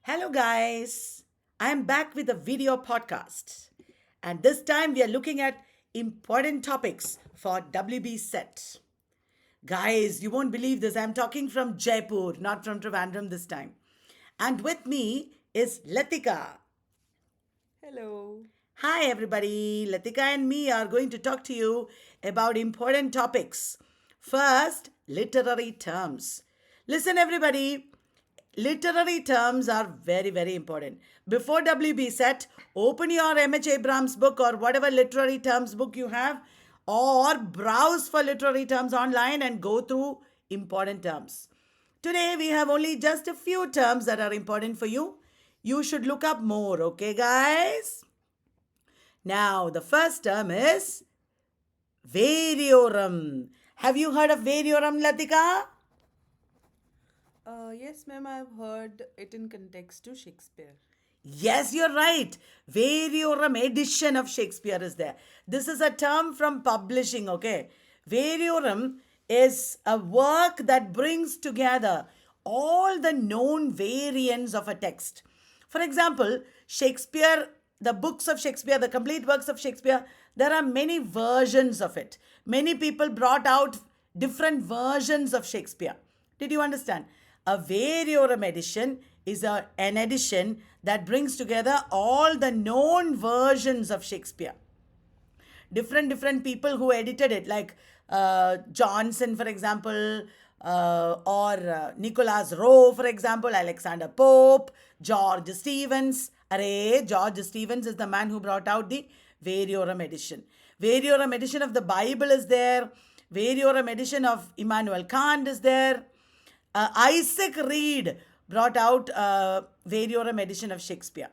Hello, guys. I am back with a video podcast. And this time we are looking at important topics for WB set. Guys, you won't believe this. I'm talking from Jaipur, not from Trivandrum this time. And with me is Latika. Hello. Hi, everybody. Latika and me are going to talk to you about important topics. First, literary terms. Listen, everybody. Literary terms are very, very important. Before WB set, open your MH Abrams book or whatever literary terms book you have, or browse for literary terms online and go through important terms. Today, we have only just a few terms that are important for you. You should look up more, okay, guys? Now, the first term is variorum. Have you heard of variorum, Latika? Yes, ma'am, I've heard it in context to Shakespeare. Yes, you're right. Variorum edition of Shakespeare is there. This is a term from publishing, okay? Variorum is a work that brings together all the known variants of a text. For example, Shakespeare, the books of Shakespeare, the complete works of Shakespeare, there are many versions of it. Many people brought out different versions of Shakespeare. Did you understand? A variorum edition is an edition that brings together all the known versions of Shakespeare. Different people who edited it, like Johnson, for example, or Nicholas Rowe, for example, Alexander Pope, George Stevens. George Stevens is the man who brought out the variorum edition. Variorum edition of the Bible is there. Variorum edition of Immanuel Kant is there. Isaac Reed brought out variorum edition of Shakespeare.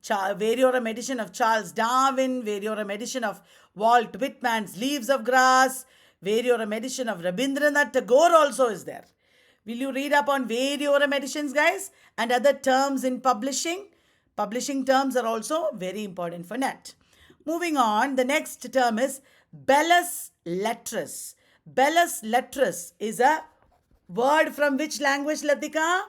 Variorum edition of Charles Darwin, variorum edition of Walt Whitman's Leaves of Grass, variorum edition of Rabindranath Tagore also is there. Will you read up on variorum editions, guys, and other terms in publishing? Publishing terms are also very important for net. Moving on, the next term is bellus lettrus. Bellus lettrus is a word from which language, Latika?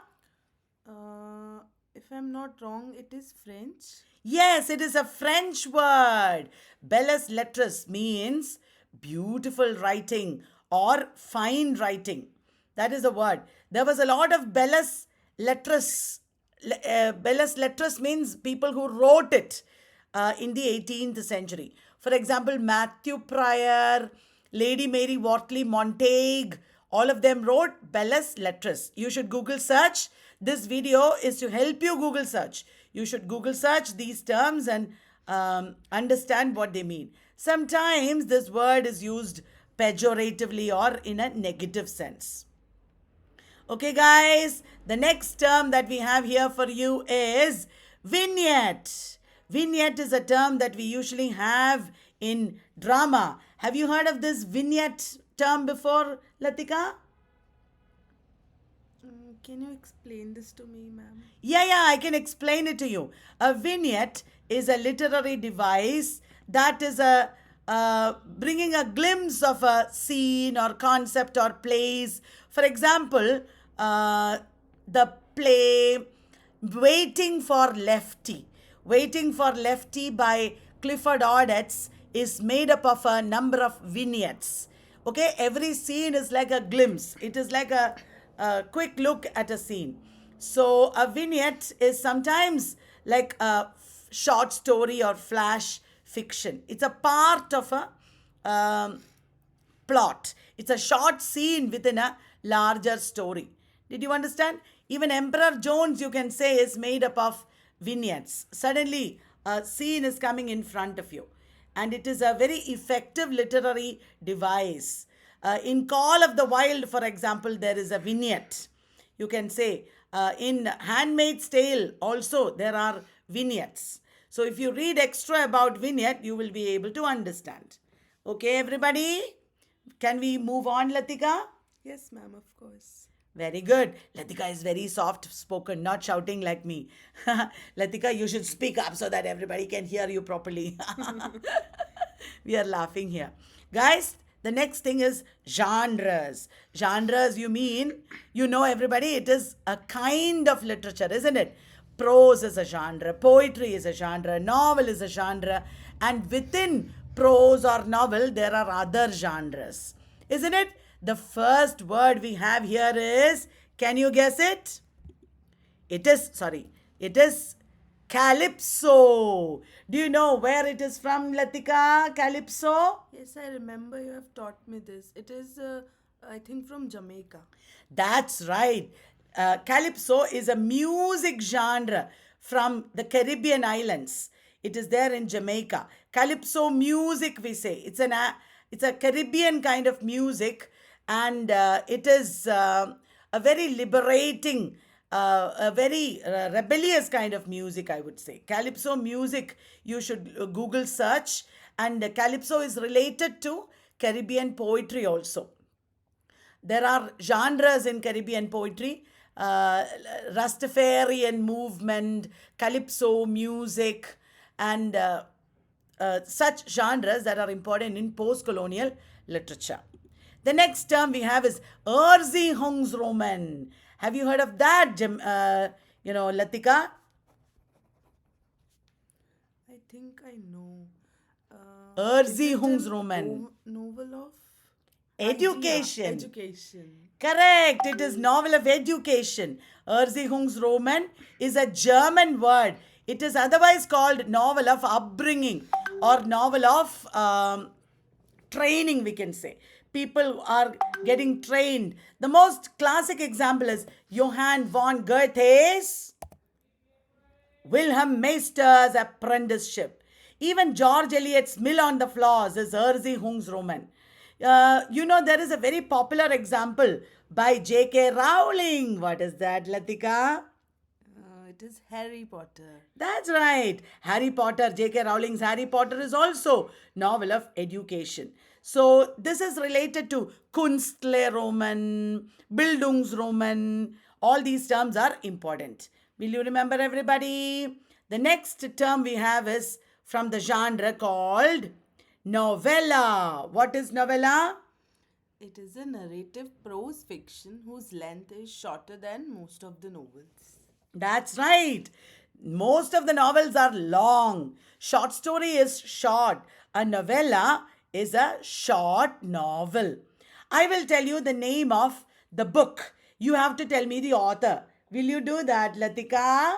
If I'm not wrong, it is French. Yes, it is a French word. Bellus lettres means beautiful writing or fine writing. That is the word. There was a lot of bellus lettres. Bellus lettres means people who wrote it in the 18th century. For example, Matthew Prior, Lady Mary Wortley Montague, all of them wrote bellus lettres. You should Google search. This video is to help you Google search. You should Google search these terms and understand what they mean. Sometimes this word is used pejoratively or in a negative sense. Okay, guys, the next term that we have here for you is vignette. Vignette is a term that we usually have in drama. Have you heard of this vignette term before, Latika? Can you explain this to me, ma'am? Yeah, I can explain it to you. A vignette is a literary device that is a bringing a glimpse of a scene or concept or place. For example, the play Waiting for Lefty. Waiting for Lefty by Clifford Odets is made up of a number of vignettes. Okay, every scene is like a glimpse. It is like a quick look at a scene. So a vignette is sometimes like a short story or flash fiction. It's a part of a plot. It's a short scene within a larger story. Did you understand? Even Emperor Jones, you can say, is made up of vignettes. Suddenly, a scene is coming in front of you. And it is a very effective literary device. In Call of the Wild, for example, there is a vignette. You can say in Handmaid's Tale also there are vignettes. So if you read extra about vignette, you will be able to understand. Okay, everybody? Can we move on, Latika? Yes, ma'am, of course. Very good. Latika is very soft spoken, not shouting like me. Latika, you should speak up so that everybody can hear you properly. We are laughing here. Guys, The next thing is genres. Genres, you mean, you know, everybody, it is a kind of literature, isn't it? Prose is a genre, poetry is a genre, novel is a genre, and within prose or novel, there are other genres, isn't it? The first word we have here is, can you guess it? It is Calypso. Do you know where it is from, Latika? Calypso? Yes, I remember you have taught me this. It is, I think, from Jamaica. That's right. Calypso is a music genre from the Caribbean islands. It is there in Jamaica. Calypso music, we say. It's a Caribbean kind of music, and it is a very liberating, a very rebellious kind of music, I would say. Calypso music, you should Google search, and Calypso is related to Caribbean poetry also. There are genres in Caribbean poetry, Rastafarian movement, calypso music, and such genres that are important in post colonial literature. The next term we have is Erzählungsroman. Have you heard of that, Latika? I think I know. Is it a Erzählungsroman. novel of Education. education? Correct. It is novel of education. Erziehungsroman is a German word. It is otherwise called novel of upbringing or novel of training, we can say. People are getting trained. The most classic example is Johann von Goethe's Wilhelm Meister's apprenticeship. Even George Eliot's Mill on the Floors is Erziehungsroman. There is a very popular example by J.K. Rowling. What is that, Latika? It is Harry Potter. That's right. Harry Potter, J.K. Rowling's Harry Potter is also novel of education. So this is related to Kunstlehrroman, Bildungsroman. All these terms are important. Will you remember, everybody? The next term we have is from the genre called novella. What is novella? It is a narrative prose fiction whose length is shorter than most of the novels. That's right. Most of the novels are long. Short story is short. A novella is a short novel. I will tell you the name of the book. You have to tell me the author. Will you do that, Latika?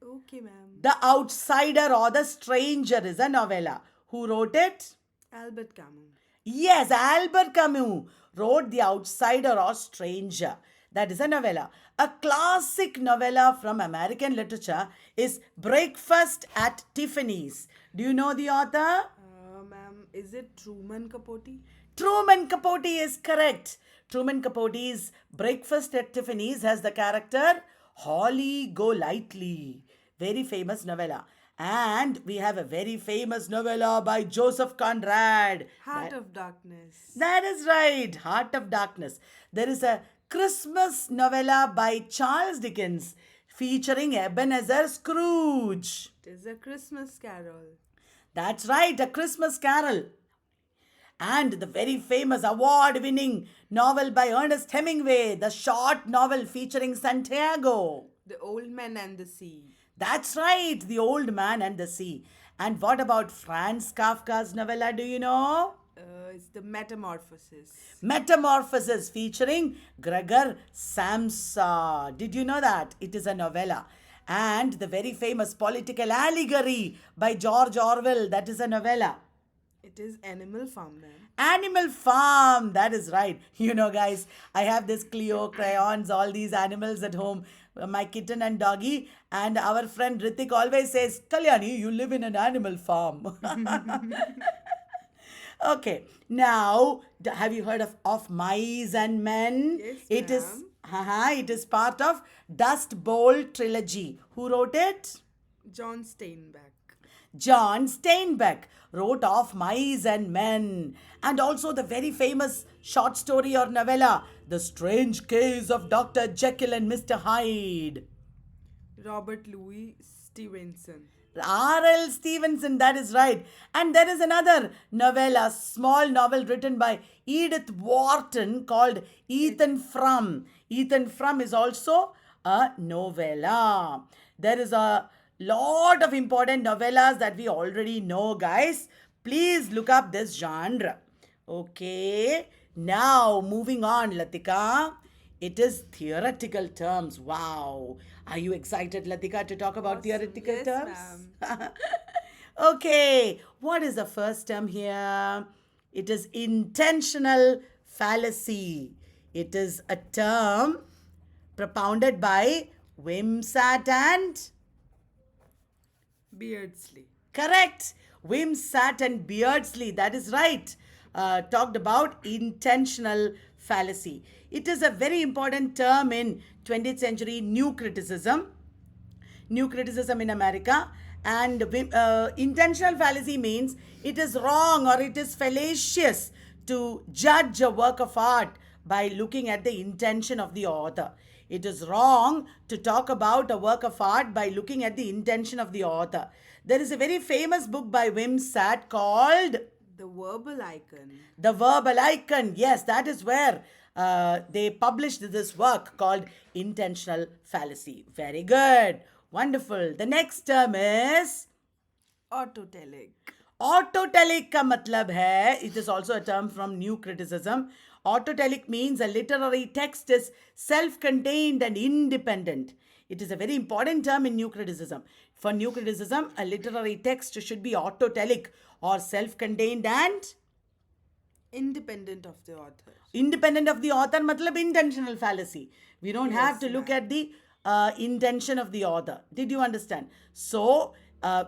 Okay, ma'am. The Outsider or The Stranger is a novella. Who wrote it? Albert Camus. Yes, Albert Camus wrote The Outsider or Stranger. That is a novella. A classic novella from American literature is Breakfast at Tiffany's. Do you know the author? Ma'am, is it Truman Capote? Truman Capote is correct. Truman Capote's Breakfast at Tiffany's has the character Holly Golightly. Very famous novella. And we have a very famous novella by Joseph Conrad. Heart of Darkness. That is right, Heart of Darkness. There is a Christmas novella by Charles Dickens featuring Ebenezer Scrooge. It is a Christmas carol. That's right, A Christmas Carol. And the very famous award-winning novel by Ernest Hemingway, the short novel featuring Santiago. The Old Man and the Sea. That's right, The Old Man and the Sea. And what about Franz Kafka's novella, do you know? It's the Metamorphosis. Metamorphosis featuring Gregor Samsa. Did you know that? It is a novella. And the very famous Political Allegory by George Orwell, that is a novella. It is Animal Farm, ma'am. Animal Farm, that is right. Guys, I have this Clio crayons, all these animals at home, my kitten and doggy, and our friend Ritik always says, Kalyani, you live in an animal farm. Okay, now, have you heard of Mice and Men? Yes, It is, ma'am. it is part of Dust Bowl trilogy. Who wrote it? John Steinbeck. John Steinbeck wrote of Mice and Men, and also the very famous short story or novella, The Strange Case of Dr. Jekyll and Mr. Hyde. Robert Louis Stevenson. R.L. Stevenson, that is right. And there is another novella, small novel written by Edith Wharton called Ethan Frome. Ethan Frome is also a novella. There is a lot of important novellas that we already know, guys. Please look up this genre. Okay, now moving on, Latika. It is theoretical terms. Wow. Are you excited, Latika, to talk about Awesome. theoretical Yes, terms? ma'am. Okay, what is the first term here? It is intentional fallacy. It is a term propounded by Wimsatt and Beardsley. correct. Wimsatt and Beardsley, that is right, talked about intentional fallacy. It is a very important term in 20th century new criticism in America. And intentional fallacy means it is wrong or it is fallacious to judge a work of art by looking at the intention of the author. It is wrong to talk about a work of art by looking at the intention of the author. There is a very famous book by Wim Sat called The verbal icon. The Verbal Icon. Yes, that is where they published this work called Intentional Fallacy. Very good. Wonderful. The next term is Autotelic. autotelic का मतलब है, it is also a term from new criticism. Autotelic means a literary text is self-contained and independent. It is a very important term in new criticism. For new criticism, a literary text should be autotelic or self-contained and Independent of the author. independent of the author matlab intentional fallacy. We don't have Yes, to look ma'am. at the intention of the author. Did you understand? So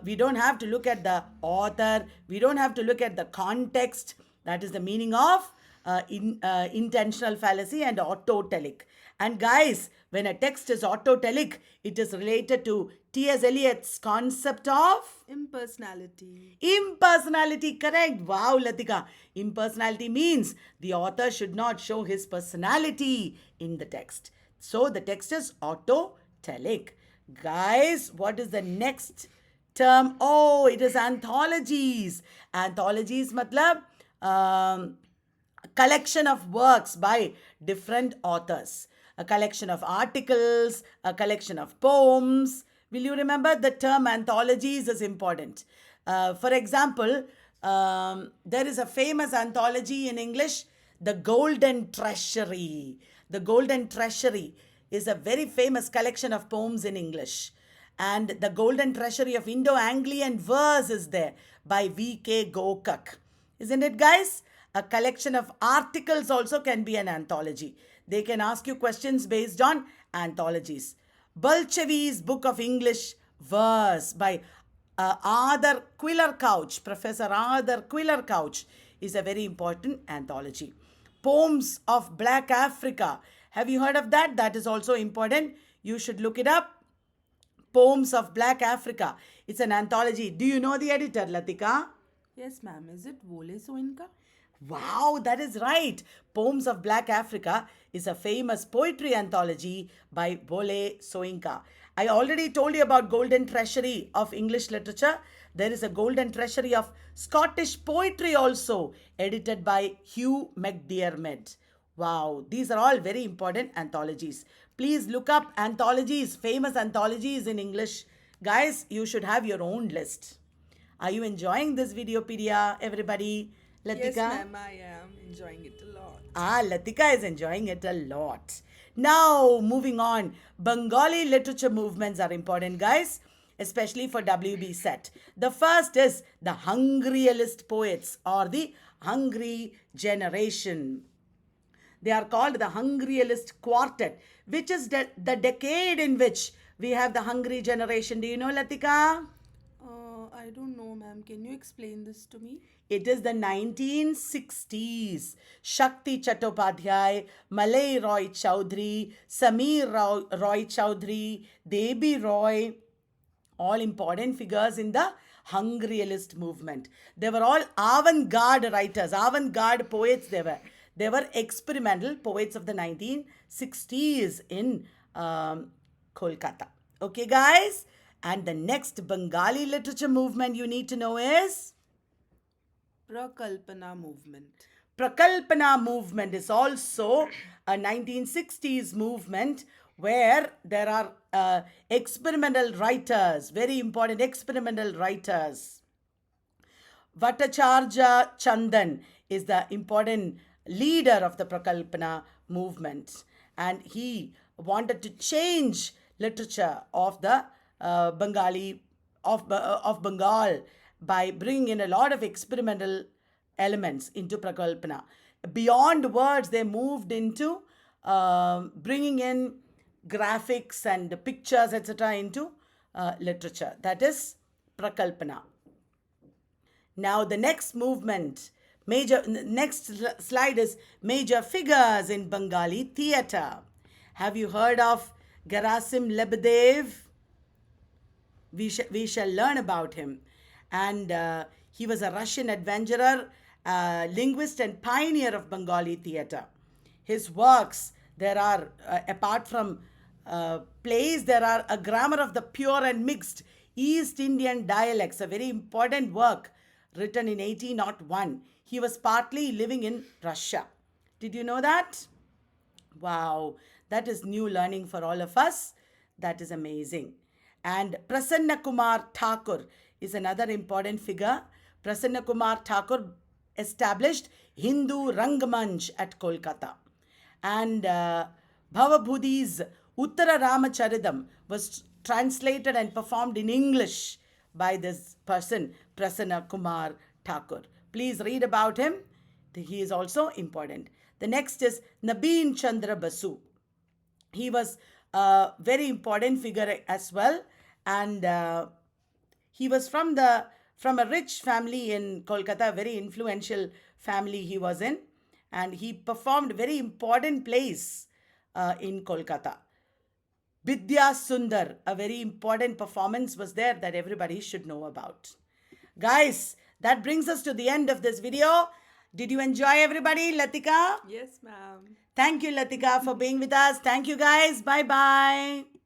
we don't have to look at the author, we don't have to look at the context. That is the meaning of intentional fallacy and autotelic. And guys, when a text is autotelic, it is related to T.S. Eliot's concept of Impersonality. impersonality. Correct. Wow, Latika. Impersonality means the author should not show his personality in the text. So the text is autotelic. Guys, what is the next term? Oh, it is anthologies. Anthologies matlab a collection of works by different authors, a collection of articles, a collection of poems. Will you remember the term anthologies is important? For example, there is a famous anthology in English, The Golden Treasury. The Golden Treasury is a very famous collection of poems in English. And The Golden Treasury of Indo-Anglian Verse is there by V.K. Gokak. Isn't it, guys? A collection of articles also can be an anthology. They can ask you questions based on anthologies. Bolchevi's Book of English Verse by Arthur Quiller Couch, Professor Arthur Quiller Couch, is a very important anthology. Poems of Black Africa. Have you heard of that? That is also important. You should look it up. Poems of Black Africa. It's an anthology. Do you know the editor, Latika? Yes, ma'am. Is it Vole Soinka? Wow, that is right. Poems of Black Africa is a famous poetry anthology by Bole Soinka. I already told you about Golden Treasury of English Literature. There is a Golden Treasury of Scottish poetry also, edited by Hugh MacDiarmid. Wow, these are all very important anthologies. Please look up anthologies, famous anthologies in English. Guys, you should have your own list. Are you enjoying this Videopedia, everybody? Latika? Yes, ma'am. I am enjoying it a lot. Latika is enjoying it a lot. Now, moving on. Bengali literature movements are important, guys, especially for WB set. The first is the Hungryalist poets or the Hungry Generation. They are called the Hungryalist Quartet, which is the decade in which we have the Hungry Generation. Do you know, Latika? I don't know, ma'am. Can you explain this to me? It is the 1960s. Shakti Chattopadhyay, Malay Roy Chowdhury, Sameer Roy Chowdhury, Debi Roy, all important figures in the Hungryalist movement. They were all avant-garde writers, avant-garde poets they were. They were experimental poets of the 1960s in Kolkata. Okay, guys? And the next Bengali literature movement you need to know is Prakalpana movement. Prakalpana movement is also a 1960s movement where there are experimental writers, very important experimental writers. Bhattacharya Chandan is the important leader of the Prakalpana movement, and he wanted to change literature of the Bengali of Bengal by bringing in a lot of experimental elements into Prakalpana. Beyond words, they moved into bringing in graphics and pictures, etc., into literature. That is Prakalpana. Now the next movement, next slide is major figures in Bengali theatre. Have you heard of Gerasim Lebedev? We shall learn about him. And he was a Russian adventurer, linguist, and pioneer of Bengali theatre. His works, there are, apart from plays, there are a grammar of the pure and mixed East Indian dialects, a very important work written in 1801. He was partly living in Russia. Did you know that? Wow, that is new learning for all of us. That is amazing. And Prasanna Kumar Thakur is another important figure. Prasanna Kumar Thakur established Hindu Rangamanch at Kolkata. And Bhavabhudi's Uttara Ramacharidam was translated and performed in English by this person, Prasanna Kumar Thakur. Please read about him. He is also important. The next is Nabin Chandra Basu. He was a very important figure as well, and he was from a rich family in Kolkata, very influential family he was in, and he performed very important plays in Kolkata. Vidya Sundar, a very important performance was there that everybody should know about. Guys, that brings us to the end of this video. Did you enjoy, everybody? Latika? Yes, ma'am. Thank you, Latika, for being with us. Thank you, guys. Bye-bye.